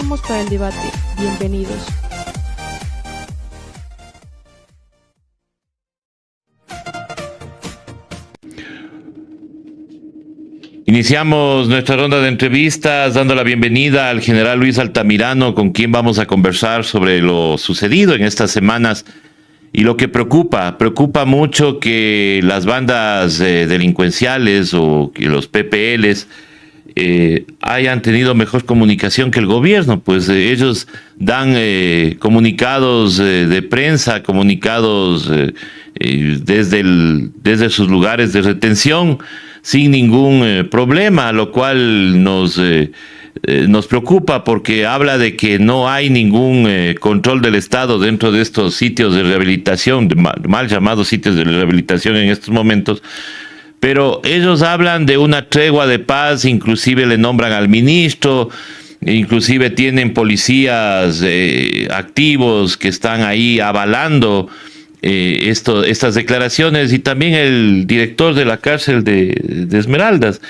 dejamos para el debate. Bienvenidos. Iniciamos nuestra ronda de entrevistas dando la bienvenida al general Luis Altamirano, con quien vamos a conversar sobre lo sucedido en estas semanas y lo que preocupa mucho que las bandas delincuenciales o que los PPLs hayan tenido mejor comunicación que el gobierno, pues ellos dan comunicados de prensa, comunicados desde sus lugares de retención, sin ningún problema, lo cual nos preocupa porque habla de que no hay ningún control del Estado dentro de estos sitios de rehabilitación, mal llamados sitios de rehabilitación en estos momentos. Pero ellos hablan de una tregua de paz, inclusive le nombran al ministro, inclusive tienen policías activos que están ahí avalando estas declaraciones, y también el director de la cárcel de Esmeraldas.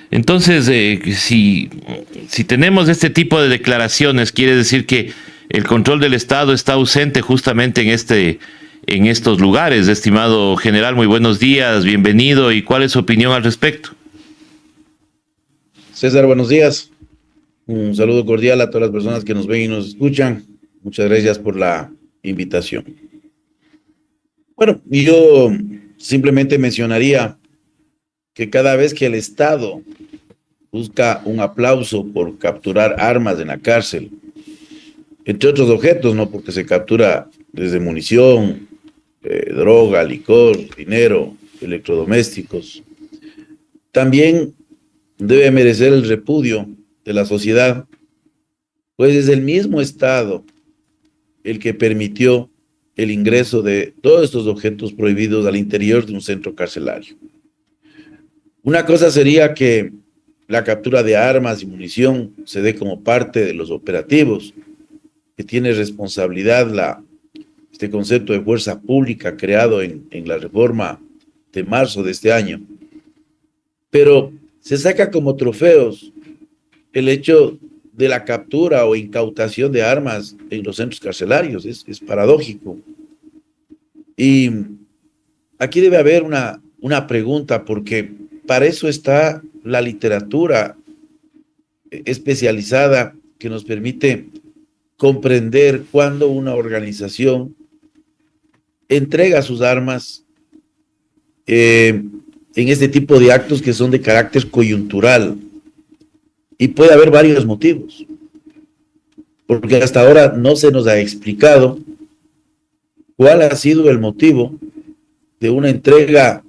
Entonces, si tenemos este tipo de declaraciones, quiere decir que el control del Estado está ausente justamente en estos lugares. Estimado general, muy buenos días, bienvenido, y ¿cuál es su opinión al respecto? César, buenos días. Un saludo cordial a todas las personas que nos ven y nos escuchan. Muchas gracias por la invitación. Bueno, yo simplemente mencionaría que cada vez que el Estado busca un aplauso por capturar armas en la cárcel, entre otros objetos, ¿no? Porque se captura desde munición, droga, licor, dinero, electrodomésticos. También debe merecer el repudio de la sociedad, pues es el mismo Estado el que permitió el ingreso de todos estos objetos prohibidos al interior de un centro carcelario. Una cosa sería que la captura de armas y munición se dé como parte de los operativos, que tiene responsabilidad este concepto de fuerza pública creado en la reforma de marzo de este año. Pero se saca como trofeos el hecho de la captura o incautación de armas en los centros carcelarios. Es paradójico. Y aquí debe haber una pregunta, porque para eso está la literatura especializada que nos permite comprender cuándo una organización entrega sus armas en este tipo de actos que son de carácter coyuntural. Y puede haber varios motivos, porque hasta ahora no se nos ha explicado cuál ha sido el motivo de una entrega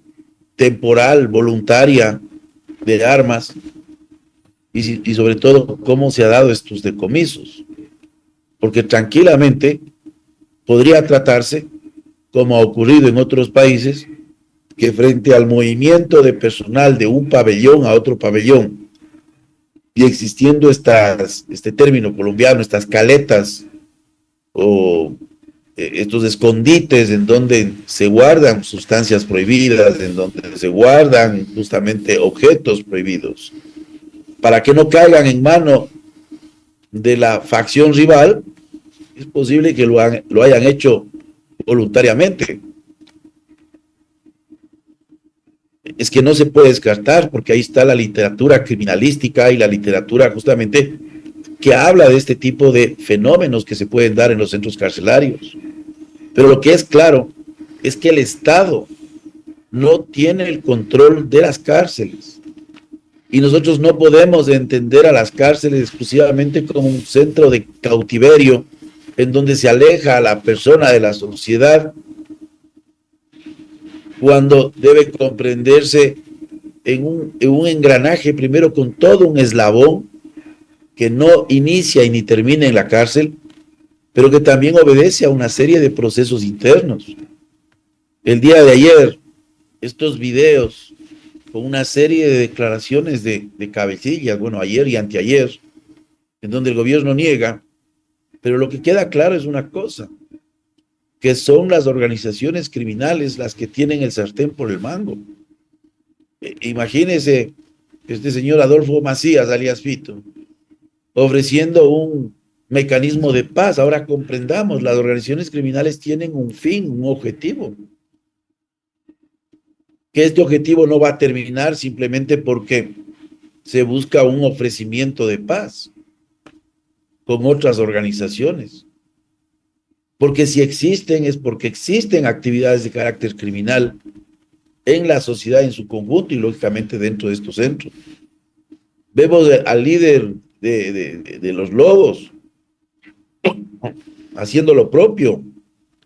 temporal, voluntaria de armas, y sobre todo cómo se ha dado estos decomisos, porque tranquilamente podría tratarse, como ha ocurrido en otros países, que frente al movimiento de personal de un pabellón a otro pabellón, y existiendo este término colombiano, estas caletas o estos escondites en donde se guardan sustancias prohibidas, en donde se guardan justamente objetos prohibidos, para que no caigan en mano de la facción rival, es posible que lo hayan hecho voluntariamente. Es que no se puede descartar, porque ahí está la literatura criminalística y la literatura justamente que habla de este tipo de fenómenos que se pueden dar en los centros carcelarios. Pero lo que es claro es que el Estado no tiene el control de las cárceles, y nosotros no podemos entender a las cárceles exclusivamente como un centro de cautiverio en donde se aleja a la persona de la sociedad, cuando debe comprenderse en un engranaje, primero con todo un eslabón que no inicia y ni termina en la cárcel, pero que también obedece a una serie de procesos internos. El día de ayer, estos videos con una serie de declaraciones de cabecillas, bueno, ayer y anteayer, en donde el gobierno niega, pero lo que queda claro es una cosa, que son las organizaciones criminales las que tienen el sartén por el mango. Imagínese este señor Adolfo Macías, alias Fito, ofreciendo un mecanismo de paz. Ahora comprendamos, las organizaciones criminales tienen un fin, un objetivo. Que este objetivo no va a terminar simplemente porque se busca un ofrecimiento de paz con otras organizaciones. Porque si existen, es porque existen actividades de carácter criminal en la sociedad en su conjunto y lógicamente dentro de estos centros. Vemos al líder de los Lobos haciendo lo propio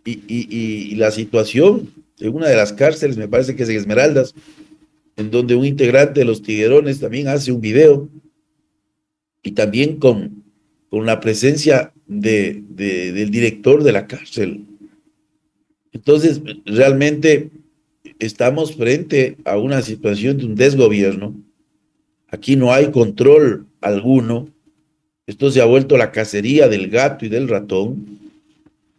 y la situación en una de las cárceles, me parece que es en Esmeraldas, en donde un integrante de los Tiguerones también hace un video y también con la presencia del director de la cárcel. Entonces, realmente estamos frente a una situación de un desgobierno. Aquí no hay control alguno. Esto se ha vuelto la cacería del gato y del ratón.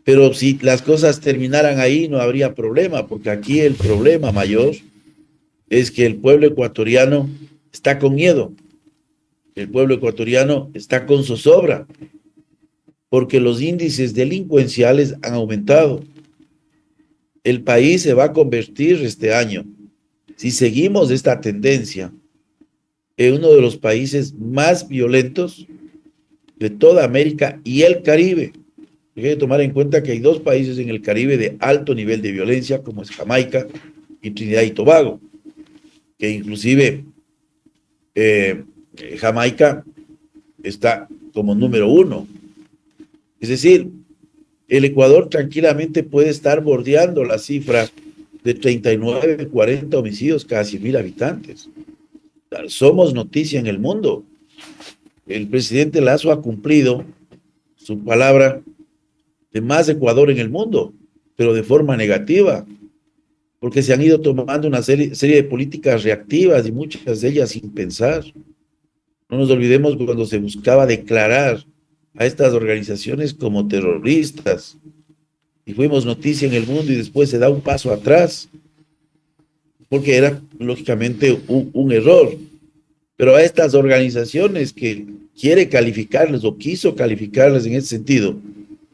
Pero si las cosas terminaran ahí, no habría problema, porque aquí el problema mayor es que el pueblo ecuatoriano está con miedo. El pueblo ecuatoriano está con zozobra, porque los índices delincuenciales han aumentado. El país se va a convertir este año, si seguimos esta tendencia, en uno de los países más violentos de toda América y el Caribe. Hay que tomar en cuenta que hay dos países en el Caribe de alto nivel de violencia, como es Jamaica y Trinidad y Tobago, que inclusive Jamaica está como número 1. Es decir, el Ecuador tranquilamente puede estar bordeando la cifra de 39, 40 homicidios cada 100,000 habitantes. Somos noticia en el mundo. El presidente Lasso ha cumplido su palabra de más Ecuador en el mundo, pero de forma negativa, porque se han ido tomando una serie de políticas reactivas y muchas de ellas sin pensar. No nos olvidemos cuando se buscaba declarar a estas organizaciones como terroristas y fuimos noticia en el mundo y después se da un paso atrás, porque era lógicamente un error. Pero a estas organizaciones que quiere calificarles o quiso calificarles en ese sentido,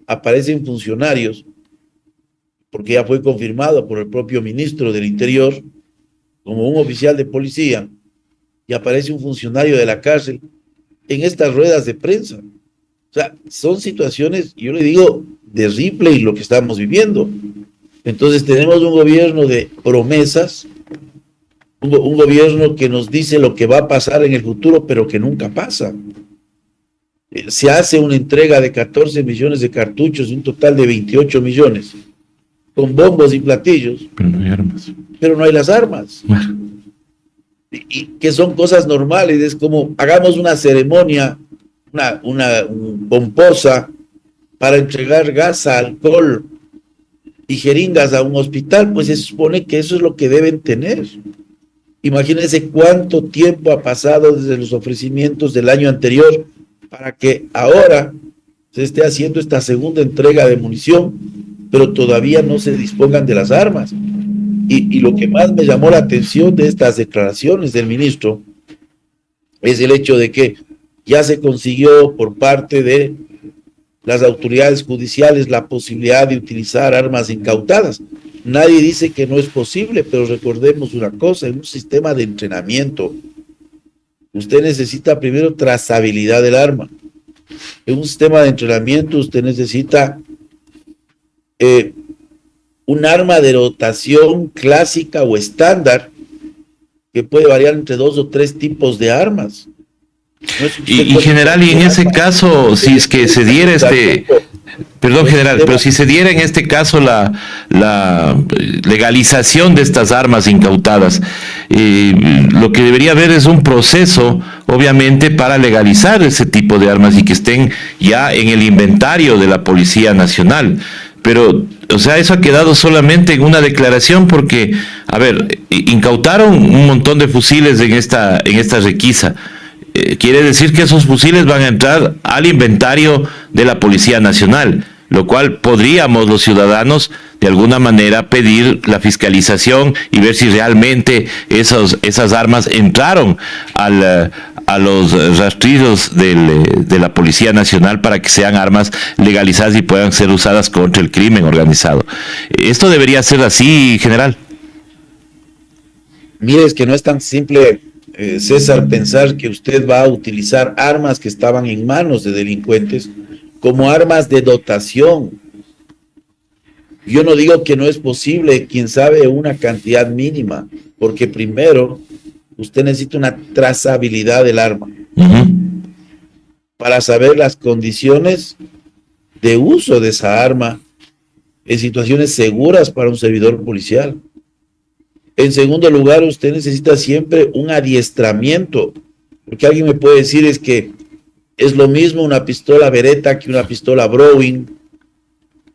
aparecen funcionarios, porque ya fue confirmado por el propio ministro del Interior como un oficial de policía, y aparece un funcionario de la cárcel en estas ruedas de prensa. O sea, son situaciones, yo le digo, de Ripley lo que estamos viviendo. Entonces tenemos un gobierno de promesas, un gobierno que nos dice lo que va a pasar en el futuro, pero que nunca pasa. Se hace una entrega de 14 millones de cartuchos, un total de 28 millones, con bombos y platillos. Pero no hay armas. Pero no hay las armas. Bueno. Y que son cosas normales, es como hagamos una ceremonia, una pomposa para entregar gas, alcohol y jeringas a un hospital, pues se supone que eso es lo que deben tener. Imagínense cuánto tiempo ha pasado desde los ofrecimientos del año anterior para que ahora se esté haciendo esta segunda entrega de munición, pero todavía no se dispongan de las armas. Y lo que más me llamó la atención de estas declaraciones del ministro es el hecho de que ya se consiguió por parte de las autoridades judiciales la posibilidad de utilizar armas incautadas. Nadie dice que no es posible, pero recordemos una cosa, en un sistema de entrenamiento, usted necesita primero trazabilidad del arma. En un sistema de entrenamiento usted necesita un arma de dotación clásica o estándar que puede variar entre 2 o 3 tipos de armas. No es y general, y en ese caso, si es que se diera perdón, general, pero si se diera en este caso la legalización de estas armas incautadas, lo que debería haber es un proceso, obviamente, para legalizar ese tipo de armas y que estén ya en el inventario de la Policía Nacional. Pero, o sea, eso ha quedado solamente en una declaración porque, a ver, incautaron un montón de fusiles en esta requisa. Quiere decir que esos fusiles van a entrar al inventario de la Policía Nacional. lo cual podríamos los ciudadanos de alguna manera pedir la fiscalización y ver si realmente esas armas entraron a los rastrillos de la Policía Nacional para que sean armas legalizadas y puedan ser usadas contra el crimen organizado. ¿Esto debería ser así, general? Mire, es que no es tan simple, César, pensar que usted va a utilizar armas que estaban en manos de delincuentes como armas de dotación. Yo no digo que no es posible, quién sabe, una cantidad mínima, porque primero usted necesita una trazabilidad del arma para saber las condiciones de uso de esa arma en situaciones seguras para un servidor policial. En segundo lugar, usted necesita siempre un adiestramiento, porque alguien me puede decir es que es lo mismo una pistola Beretta que una pistola Browning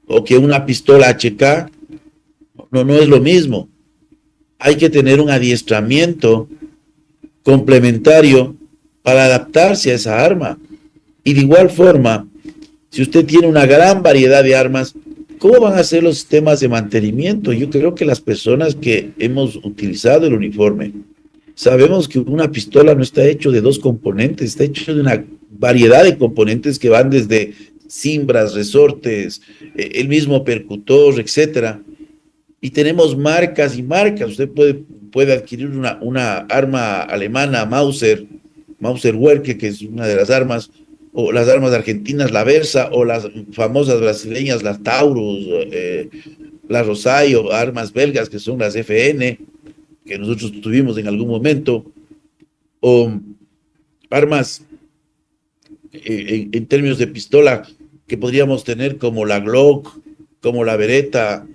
o que una pistola HK. No es lo mismo. Hay que tener un adiestramiento complementario para adaptarse a esa arma. Y de igual forma, si usted tiene una gran variedad de armas, ¿cómo van a ser los sistemas de mantenimiento? Yo creo que las personas que hemos utilizado el uniforme sabemos que una pistola no está hecho de dos componentes, está hecho de una variedad de componentes que van desde cimbras, resortes, el mismo percutor, etcétera. Y tenemos marcas y marcas. Usted puede adquirir una arma alemana, Mauser Werke, que es una de las armas, o las armas argentinas, la Versa, o las famosas brasileñas, las Taurus, las Rosario, armas belgas, que son las FN, que nosotros tuvimos en algún momento, o armas en términos de pistola que podríamos tener como la Glock, como la Beretta,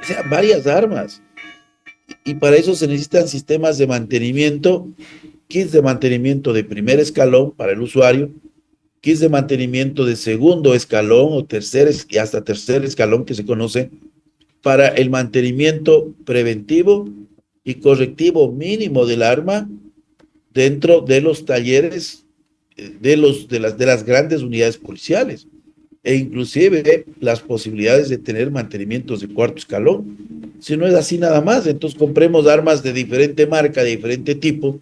o sea, varias armas. Y para eso se necesitan sistemas de mantenimiento, kits de mantenimiento de primer escalón para el usuario, kits de mantenimiento de segundo escalón o y hasta tercer escalón que se conoce para el mantenimiento preventivo y correctivo mínimo del arma dentro de los talleres de las grandes unidades policiales, e inclusive las posibilidades de tener mantenimientos de cuarto escalón. Si no es así nada más, entonces compremos armas de diferente marca, de diferente tipo,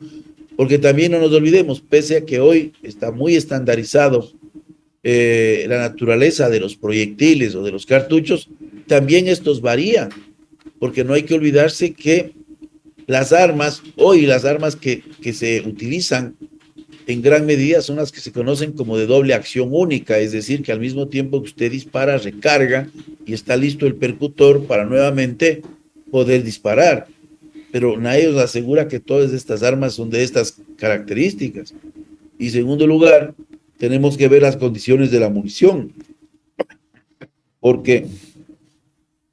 porque también no nos olvidemos, pese a que hoy está muy estandarizado la naturaleza de los proyectiles o de los cartuchos, también estos varían, porque no hay que olvidarse que las armas, hoy las armas que se utilizan en gran medida son las que se conocen como de doble acción única, es decir, que al mismo tiempo que usted dispara, recarga y está listo el percutor para nuevamente poder disparar. Pero nadie nos asegura que todas estas armas son de estas características. Y en segundo lugar, tenemos que ver las condiciones de la munición, porque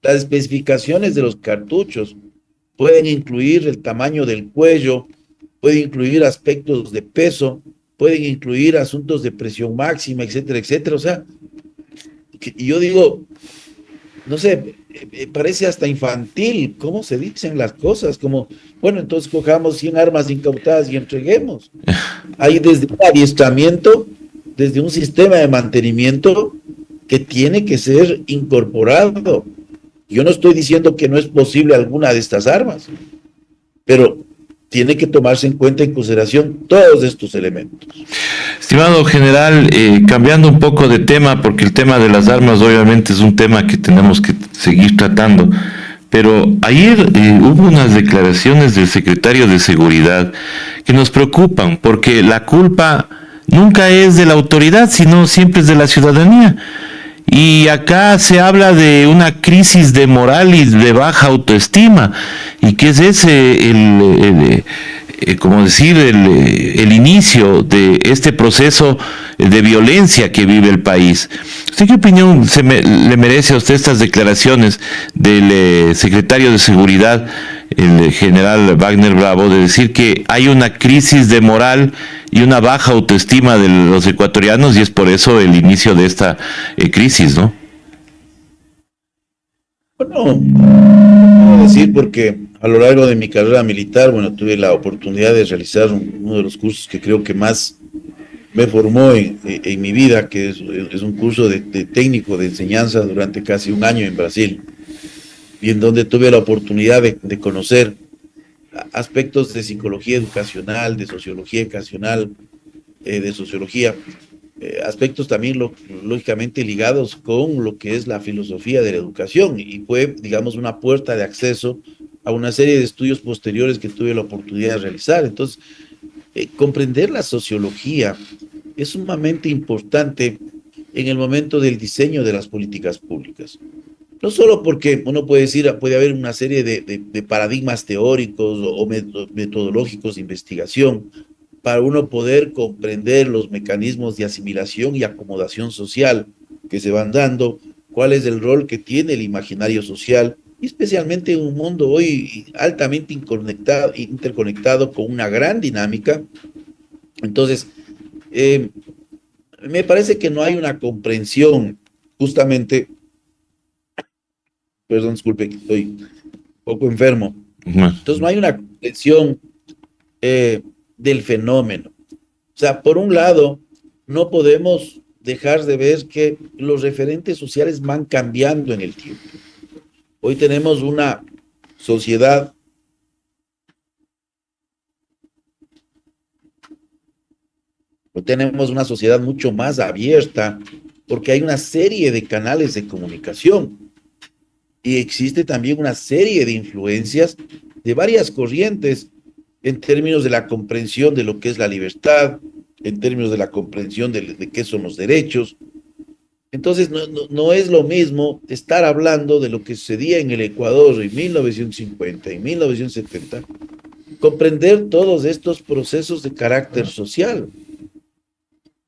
las especificaciones de los cartuchos pueden incluir el tamaño del cuello, pueden incluir aspectos de peso, pueden incluir asuntos de presión máxima, etcétera, etcétera. O sea, y yo digo, no sé, parece hasta infantil cómo se dicen las cosas, como, bueno, entonces cojamos 100 armas incautadas y entreguemos. Hay desde un adiestramiento, desde un sistema de mantenimiento que tiene que ser incorporado. Yo no estoy diciendo que no es posible alguna de estas armas, pero tiene que tomarse en cuenta, en consideración, todos estos elementos. Estimado general, cambiando un poco de tema, porque el tema de las armas obviamente es un tema que tenemos que seguir tratando, pero ayer hubo unas declaraciones del secretario de Seguridad que nos preocupan, porque la culpa nunca es de la autoridad, sino siempre es de la ciudadanía. Y acá se habla de una crisis de moral y de baja autoestima, y que es ese el inicio de este proceso de violencia que vive el país. ¿Usted qué opinión le merece a usted estas declaraciones del secretario de Seguridad, el general Wagner Bravo, de decir que hay una crisis de moral y una baja autoestima de los ecuatorianos, y es por eso el inicio de esta crisis, ¿no? Bueno, no puedo decir, porque a lo largo de mi carrera militar, bueno, tuve la oportunidad de realizar uno de los cursos que creo que más me formó en mi vida, que es un curso de técnico de enseñanza durante casi un año en Brasil, y en donde tuve la oportunidad de conocer aspectos de psicología educacional, de sociología educacional, de sociología, aspectos también lógicamente ligados con lo que es la filosofía de la educación, y fue, digamos, una puerta de acceso a una serie de estudios posteriores que tuve la oportunidad de realizar. Entonces, comprender la sociología es sumamente importante en el momento del diseño de las políticas públicas. No solo porque uno puede decir, puede haber una serie de paradigmas teóricos o metodológicos de investigación para uno poder comprender los mecanismos de asimilación y acomodación social que se van dando, cuál es el rol que tiene el imaginario social, y especialmente en un mundo hoy altamente interconectado con una gran dinámica. Entonces, me parece que no hay una comprensión, justamente, perdón, disculpe, que estoy un poco enfermo. Entonces, no hay una comprensión del fenómeno. O sea, por un lado, no podemos dejar de ver que los referentes sociales van cambiando en el tiempo. Hoy tenemos una sociedad mucho más abierta, porque hay una serie de canales de comunicación y existe también una serie de influencias de varias corrientes en términos de la comprensión de lo que es la libertad, en términos de la comprensión de qué son los derechos. Entonces, no es lo mismo estar hablando de lo que sucedía en el Ecuador en 1950 y 1970, comprender todos estos procesos de carácter social.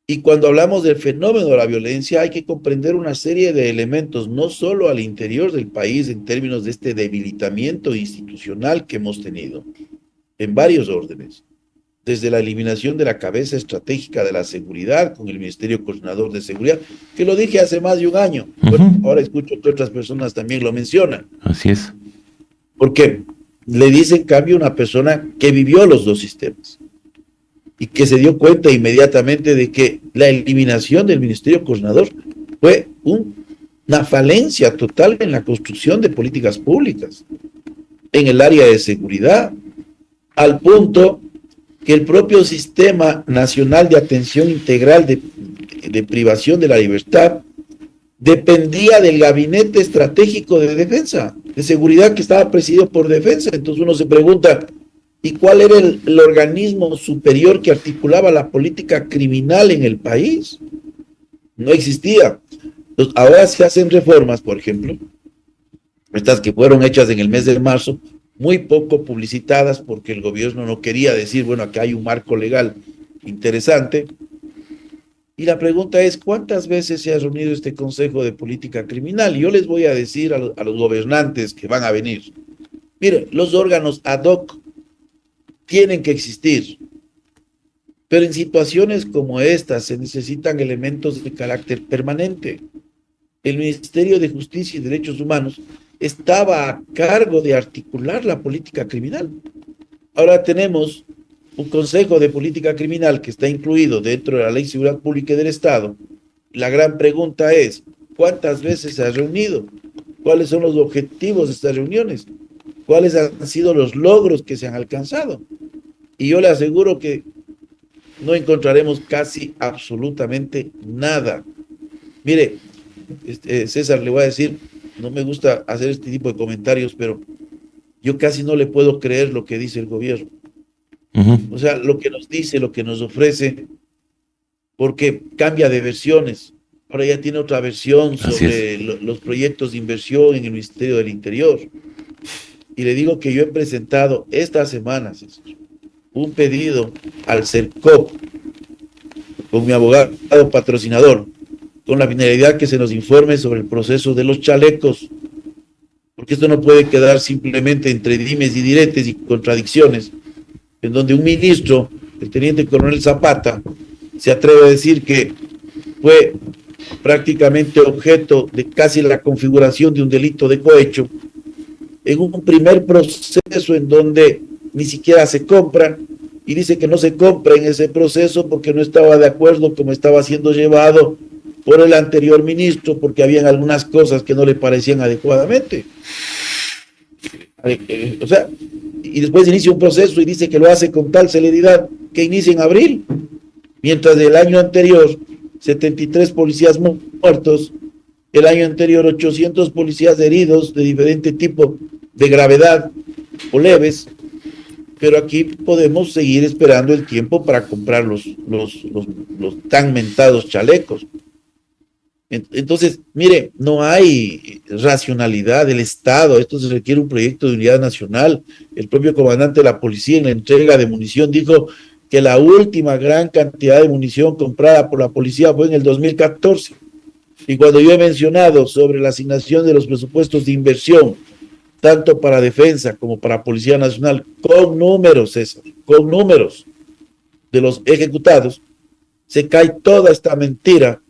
Y cuando hablamos del fenómeno de la violencia, hay que comprender una serie de elementos, no solo al interior del país, en términos de este debilitamiento institucional que hemos tenido, en varios órdenes, desde la eliminación de la cabeza estratégica de la seguridad con el Ministerio Coordinador de Seguridad, que lo dije hace más de un año. Bueno, ahora escucho que otras personas también lo mencionan. Así es. Porque le dice, en cambio, una persona que vivió los dos sistemas y que se dio cuenta inmediatamente de que la eliminación del Ministerio Coordinador fue una falencia total en la construcción de políticas públicas, en el área de seguridad, al punto que el propio Sistema Nacional de Atención Integral de Privación de la Libertad dependía del Gabinete Estratégico de Defensa, de Seguridad, que estaba presidido por Defensa. Entonces uno se pregunta, ¿y cuál era el organismo superior que articulaba la política criminal en el país? No existía. Entonces, ahora se hacen reformas, por ejemplo, estas que fueron hechas en el mes de marzo, muy poco publicitadas porque el gobierno no quería decir, bueno, acá hay un marco legal interesante. Y la pregunta es, ¿cuántas veces se ha reunido este Consejo de Política Criminal? Y yo les voy a decir a los gobernantes que van a venir, miren, los órganos ad hoc tienen que existir, pero en situaciones como estas se necesitan elementos de carácter permanente. El Ministerio de Justicia y Derechos Humanos estaba a cargo de articular la política criminal. Ahora tenemos un Consejo de Política Criminal que está incluido dentro de la Ley de Seguridad Pública y del Estado. La gran pregunta es, ¿cuántas veces se ha reunido? ¿Cuáles son los objetivos de estas reuniones? ¿Cuáles han sido los logros que se han alcanzado? Y yo le aseguro que no encontraremos casi absolutamente nada. Mire, César, le voy a decir, no me gusta hacer este tipo de comentarios, pero yo casi no le puedo creer lo que dice el gobierno. O sea, lo que nos dice, lo que nos ofrece, porque cambia de versiones. Ahora ya tiene otra versión sobre los proyectos de inversión en el Ministerio del Interior. Y le digo que yo he presentado estas semanas un pedido al CERCOP con mi abogado patrocinador, con la finalidad que se nos informe sobre el proceso de los chalecos, porque esto no puede quedar simplemente entre dimes y diretes y contradicciones, en donde un ministro, el teniente coronel Zapata, se atreve a decir que fue prácticamente objeto de casi la configuración de un delito de cohecho, en un primer proceso en donde ni siquiera se compra, y dice que no se compra en ese proceso porque no estaba de acuerdo como estaba siendo llevado por el anterior ministro, porque habían algunas cosas que no le parecían adecuadamente. O sea, y después inicia un proceso y dice que lo hace con tal celeridad que inicia en abril, mientras del año anterior 73 policías muertos, el año anterior 800 policías heridos de diferente tipo de gravedad o leves, pero aquí podemos seguir esperando el tiempo para comprar los tan mentados chalecos. Entonces, mire, no hay racionalidad del Estado, esto se requiere un proyecto de unidad nacional. El propio comandante de la policía en la entrega de munición dijo que la última gran cantidad de munición comprada por la policía fue en el 2014. Y cuando yo he mencionado sobre la asignación de los presupuestos de inversión, tanto para defensa como para Policía Nacional, con números, César, con números de los ejecutados, se cae toda esta mentira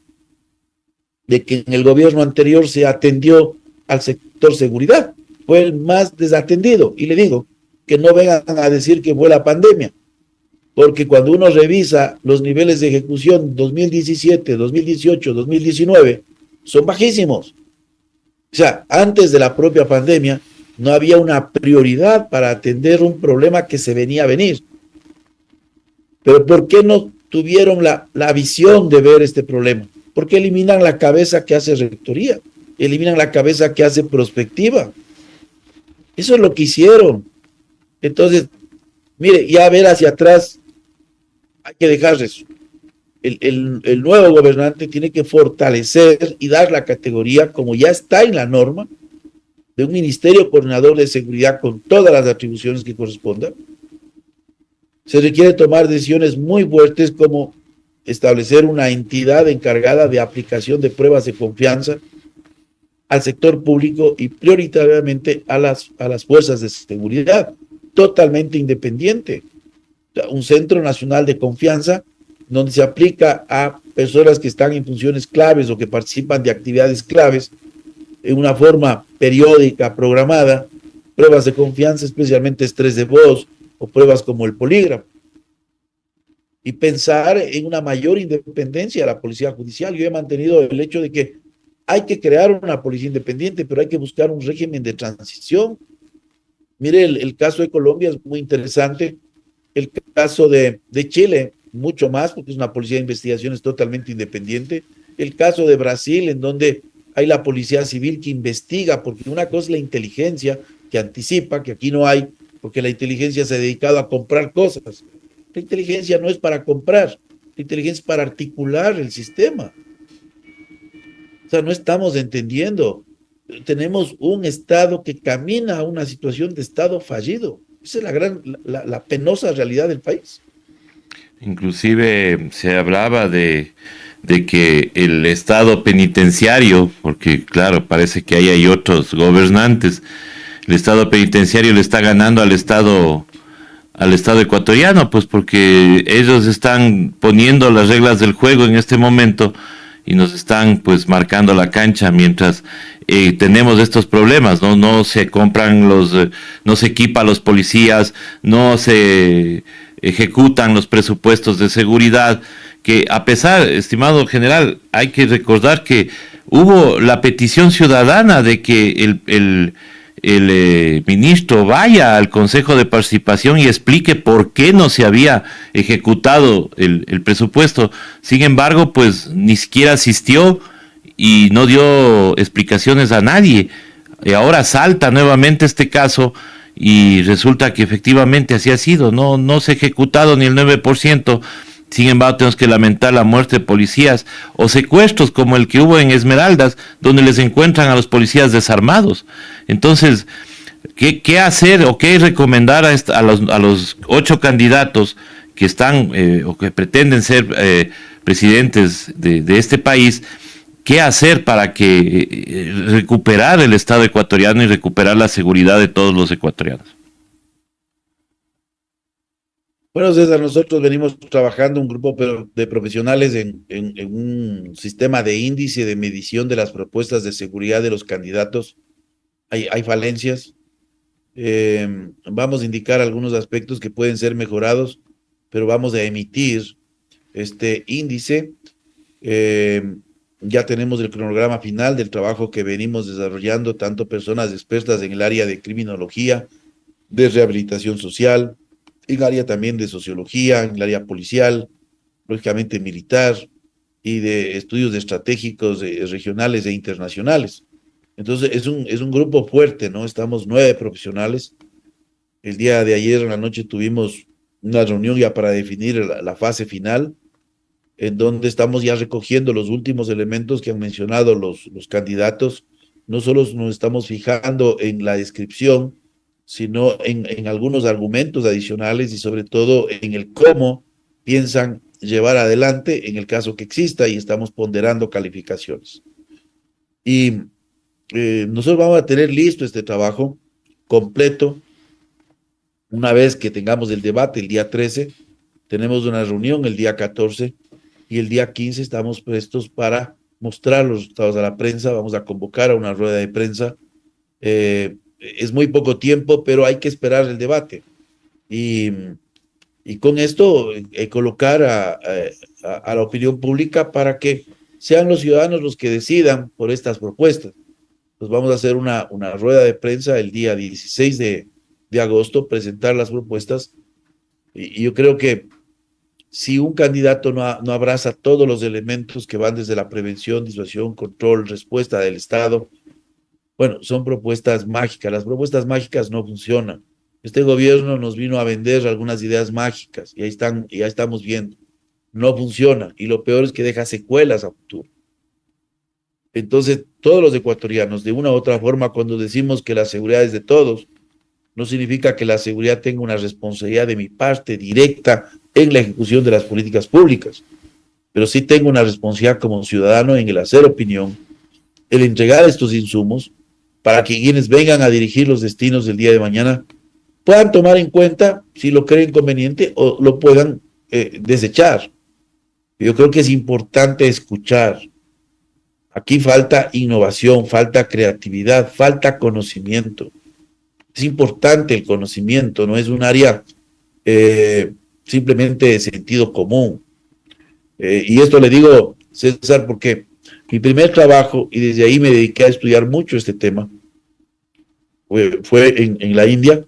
de que en el gobierno anterior se atendió al sector seguridad. Fue el más desatendido. Y le digo que no vengan a decir que fue la pandemia, porque cuando uno revisa los niveles de ejecución 2017, 2018, 2019, son bajísimos. O sea, antes de la propia pandemia, no había una prioridad para atender un problema que se venía a venir. Pero ¿por qué no tuvieron la visión de ver este problema? ¿Por qué eliminan la cabeza que hace rectoría? Eliminan la cabeza que hace prospectiva. Eso es lo que hicieron. Entonces, mire, ya ver hacia atrás, hay que dejar eso. El nuevo gobernante tiene que fortalecer y dar la categoría, como ya está en la norma, de un ministerio coordinador de seguridad con todas las atribuciones que correspondan. Se requiere tomar decisiones muy fuertes como establecer una entidad encargada de aplicación de pruebas de confianza al sector público y prioritariamente a las fuerzas de seguridad, totalmente independiente. O sea, un centro nacional de confianza donde se aplica a personas que están en funciones claves o que participan de actividades claves en una forma periódica, programada, pruebas de confianza, especialmente estrés de voz o pruebas como el polígrafo. Y pensar en una mayor independencia de la policía judicial. Yo he mantenido el hecho de que hay que crear una policía independiente, pero hay que buscar un régimen de transición. Mire, el caso de Colombia es muy interesante. El caso de Chile, mucho más, porque es una policía de investigaciones totalmente independiente. El caso de Brasil, en donde hay la policía civil que investiga, porque una cosa es la inteligencia, que anticipa, que aquí no hay, porque la inteligencia se ha dedicado a comprar cosas. La inteligencia no es para comprar, la inteligencia es para articular el sistema. O sea, no estamos entendiendo. Tenemos un Estado que camina a una situación de Estado fallido. Esa es la penosa realidad del país. Inclusive se hablaba de que el Estado penitenciario, porque claro, parece que ahí hay otros gobernantes, el Estado penitenciario le está ganando al Estado ecuatoriano, pues porque ellos están poniendo las reglas del juego en este momento y nos están pues marcando la cancha mientras tenemos estos problemas, no se compran no se equipa a los policías, no se ejecutan los presupuestos de seguridad, que a pesar, estimado general, hay que recordar que hubo la petición ciudadana de que el ministro vaya al Consejo de Participación y explique por qué no se había ejecutado el presupuesto. Sin embargo, pues ni siquiera asistió y no dio explicaciones a nadie. Y ahora salta nuevamente este caso y resulta que efectivamente así ha sido. No se ha ejecutado ni el 9%. Sin embargo, tenemos que lamentar la muerte de policías o secuestros como el que hubo en Esmeraldas, donde les encuentran a los policías desarmados. Entonces, ¿qué hacer o qué recomendar a los 8 candidatos que están o que pretenden ser presidentes de este país? ¿Qué hacer para que recuperar el Estado ecuatoriano y recuperar la seguridad de todos los ecuatorianos? Bueno, César, nosotros venimos trabajando un grupo de profesionales en un sistema de índice de medición de las propuestas de seguridad de los candidatos. Hay falencias. Vamos a indicar algunos aspectos que pueden ser mejorados pero vamos a emitir este índice. Ya tenemos el cronograma final del trabajo que venimos desarrollando, tanto personas expertas en el área de criminología, de rehabilitación social, en el área también de sociología, en el área policial, lógicamente militar, y de estudios estratégicos regionales e internacionales. Entonces, es un grupo fuerte, ¿no? Estamos 9 profesionales. El día de ayer en la noche tuvimos una reunión ya para definir la fase final, en donde estamos ya recogiendo los últimos elementos que han mencionado los candidatos. No solo nos estamos fijando en la descripción, sino en algunos argumentos adicionales y sobre todo en el cómo piensan llevar adelante en el caso que exista, y estamos ponderando calificaciones. Y nosotros vamos a tener listo este trabajo completo una vez que tengamos el debate el día 13, tenemos una reunión el día 14 y el día 15 estamos prestos para mostrar los resultados a la prensa. Vamos a convocar a una rueda de prensa. Es muy poco tiempo, pero hay que esperar el debate. Y con esto colocar a la opinión pública para que sean los ciudadanos los que decidan por estas propuestas. Pues vamos a hacer una rueda de prensa el día 16 de agosto, presentar las propuestas. Y yo creo que si un candidato no abraza todos los elementos que van desde la prevención, disuasión, control, respuesta del Estado, bueno, son propuestas mágicas. Las propuestas mágicas no funcionan. Este gobierno nos vino a vender algunas ideas mágicas y ahí están, y ya estamos viendo. No funciona, y lo peor es que deja secuelas a futuro. Entonces, todos los ecuatorianos, de una u otra forma, cuando decimos que la seguridad es de todos, no significa que la seguridad tenga una responsabilidad de mi parte directa en la ejecución de las políticas públicas, pero sí tengo una responsabilidad como ciudadano en el hacer opinión, el entregar estos insumos para que quienes vengan a dirigir los destinos del día de mañana puedan tomar en cuenta si lo creen conveniente o lo puedan desechar. Yo creo que es importante escuchar. Aquí falta innovación, falta creatividad, falta conocimiento. Es importante el conocimiento, no es un área simplemente de sentido común. Y esto le digo, César, porque mi primer trabajo, y desde ahí me dediqué a estudiar mucho este tema, fue en la India,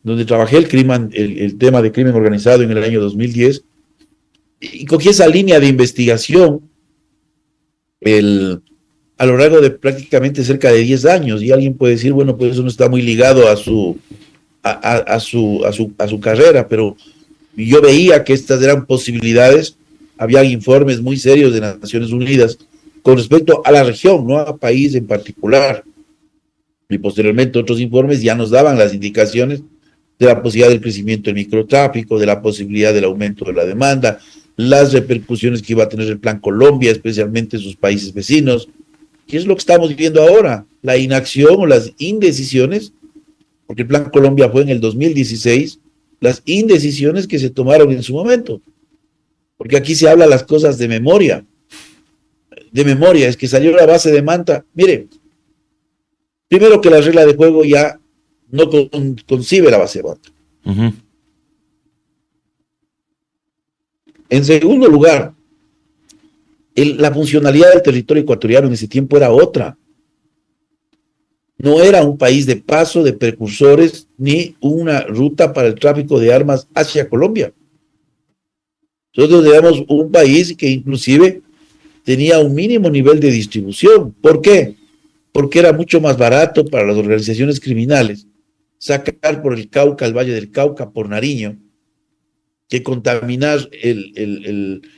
donde trabajé el tema de crimen organizado en el año 2010, y cogí esa línea de investigación a lo largo de prácticamente cerca de 10 años, y alguien puede decir, bueno, pues eso no está muy ligado a su carrera, pero yo veía que estas eran posibilidades. Había informes muy serios de Naciones Unidas con respecto a la región, no a país en particular, y posteriormente otros informes ya nos daban las indicaciones de la posibilidad del crecimiento del microtráfico, de la posibilidad del aumento de la demanda, las repercusiones que iba a tener el Plan Colombia, especialmente en sus países vecinos. ¿Qué es lo que estamos viviendo ahora? La inacción o las indecisiones, porque el Plan Colombia fue en el 2016, las indecisiones que se tomaron en su momento. Porque aquí se habla las cosas de memoria. De memoria, es que salió la base de Manta. Mire, primero que la regla de juego ya no concibe la base de Manta. Uh-huh. En segundo lugar, la funcionalidad del territorio ecuatoriano en ese tiempo era otra. No era un país de paso de precursores ni una ruta para el tráfico de armas hacia Colombia. Nosotros éramos un país que inclusive tenía un mínimo nivel de distribución. ¿Por qué? Porque era mucho más barato para las organizaciones criminales sacar por el Cauca, el Valle del Cauca, por Nariño, que contaminar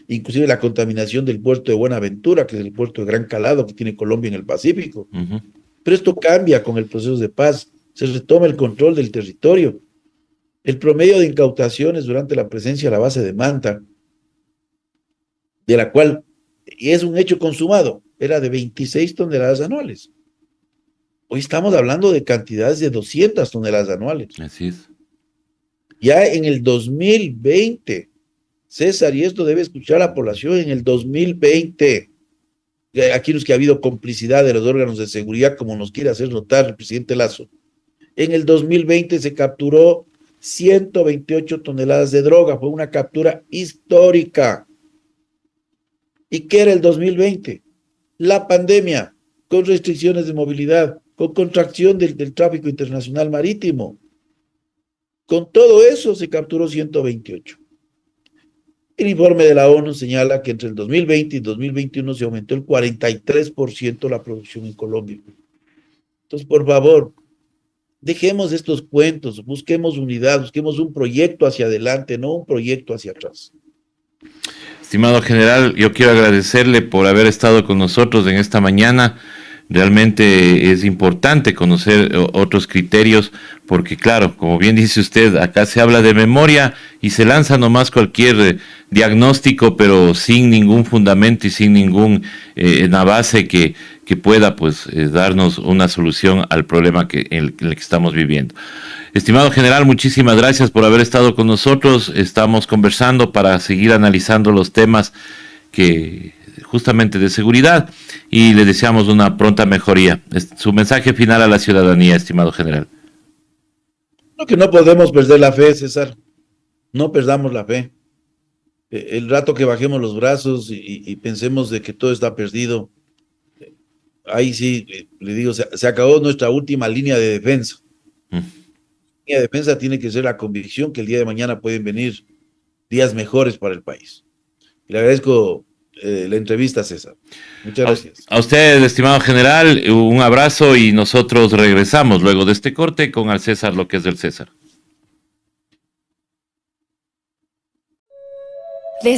inclusive la contaminación del puerto de Buenaventura, que es el puerto de Gran Calado que tiene Colombia en el Pacífico. Uh-huh. Pero esto cambia con el proceso de paz, se retoma el control del territorio. El promedio de incautaciones durante la presencia de la base de Manta, de la cual, y es un hecho consumado, era de 26 toneladas anuales. Hoy estamos hablando de cantidades de 200 toneladas anuales. Así es. Ya en el 2020, César, y esto debe escuchar la población, en el 2020, aquí los que ha habido complicidad de los órganos de seguridad, como nos quiere hacer notar el presidente Lazo, en el 2020 se capturó 128 toneladas de droga. Fue una captura histórica. ¿Y qué era el 2020? La pandemia, con restricciones de movilidad, con contracción del tráfico internacional marítimo. Con todo eso se capturó 128. El informe de la ONU señala que entre el 2020 y 2021 se aumentó el 43% la producción en Colombia. Entonces, por favor, dejemos estos cuentos, busquemos unidad, busquemos un proyecto hacia adelante, no un proyecto hacia atrás. Estimado general, yo quiero agradecerle por haber estado con nosotros en esta mañana. Realmente es importante conocer otros criterios porque, claro, como bien dice usted, acá se habla de memoria y se lanza nomás cualquier diagnóstico, pero sin ningún fundamento y sin ninguna base que pueda darnos una solución al problema en el que estamos viviendo. Estimado general, muchísimas gracias por haber estado con nosotros. Estamos conversando para seguir analizando los temas justamente de seguridad y le deseamos una pronta mejoría. Su mensaje final a la ciudadanía, estimado general. Lo que no podemos perder la fe, César. No perdamos la fe. El rato que bajemos los brazos y pensemos de que todo está perdido, ahí sí, le digo, se acabó nuestra última línea de defensa. La línea de defensa tiene que ser la convicción que el día de mañana pueden venir días mejores para el país. Y le agradezco la entrevista, César. Muchas gracias. A usted, estimado general, un abrazo y nosotros regresamos luego de este corte con al César lo que es del César. Desde